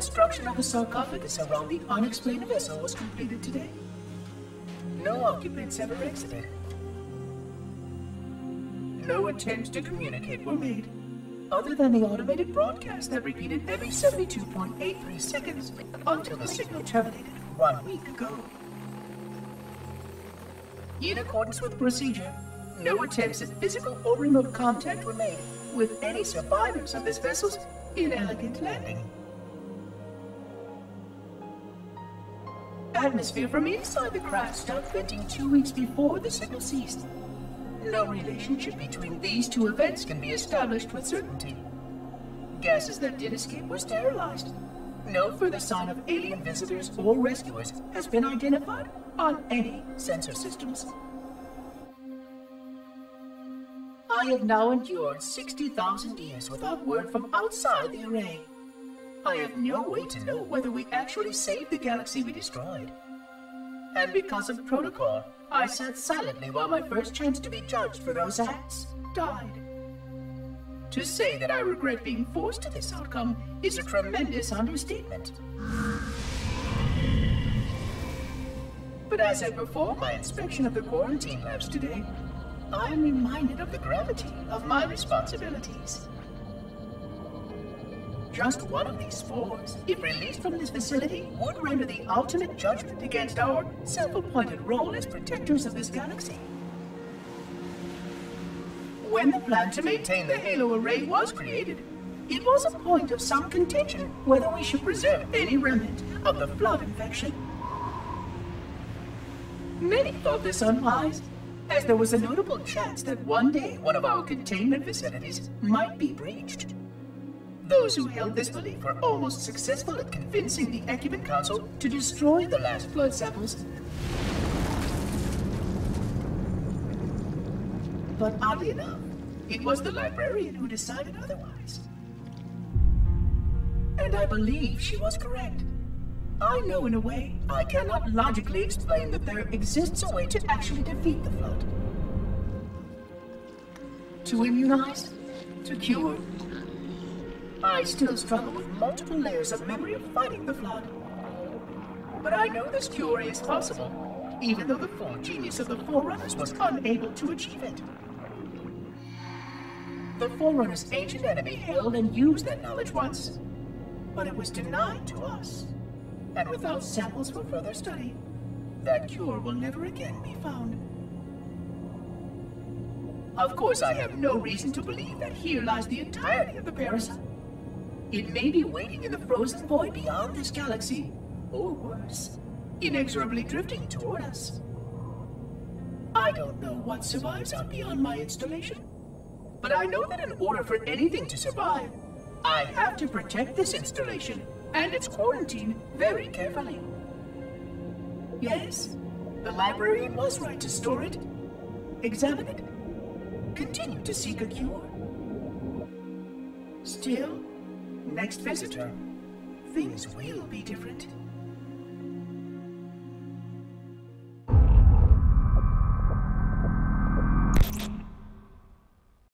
construction of the sarcophagus around the unexplained vessel was completed today. No occupants ever exited. No attempts to communicate were made, other than the automated broadcast that repeated every 72.83 seconds until the signal terminated 1 week ago. In accordance with procedure, no attempts at physical or remote contact were made with any survivors of this vessel's inelegant landing. Atmosphere from inside the craft stopped venting 2 weeks before the signal ceased. No relationship between these two events can be established with certainty. Gases that did escape were sterilized. No further sign of alien visitors or rescuers has been identified on any sensor systems. I have now endured 60,000 years without word from outside the array. I have no way to know whether we actually saved the galaxy we destroyed. And because of protocol, I sat silently while my first chance to be judged for those acts died. To say that I regret being forced to this outcome is a tremendous understatement. But as I perform my inspection of the quarantine labs today, I am reminded of the gravity of my responsibilities. Just one of these spores, if released from this facility, would render the ultimate judgment against our self-appointed role as protectors of this galaxy. When the plan to maintain the Halo array was created, it was a point of some contention whether we should preserve any remnant of the flood infection. Many thought this unwise, as there was a notable chance that one day one of our containment facilities might be breached. Those who held this belief were almost successful at convincing the Ecumen Council to destroy the last flood samples. But oddly enough, it was the librarian who decided otherwise. And I believe she was correct. I know in a way I cannot logically explain that there exists a way to actually defeat the flood. To immunize? To cure? I still struggle with multiple layers of memory of fighting the flood. But I know this cure is possible, even though the full genius of the Forerunners was unable to achieve it. The Forerunners' ancient enemy held and used that knowledge once, but it was denied to us. And without samples for further study, that cure will never again be found. Of course, I have no reason to believe that here lies the entirety of the parasite. It may be waiting in the frozen void beyond this galaxy, or worse, inexorably drifting toward us. I don't know what survives out beyond my installation, but I know that in order for anything to survive, I have to protect this installation and its quarantine very carefully. Yes, the librarian was right to store it, examine it, continue to seek a cure. Still, next visitor, things will be different.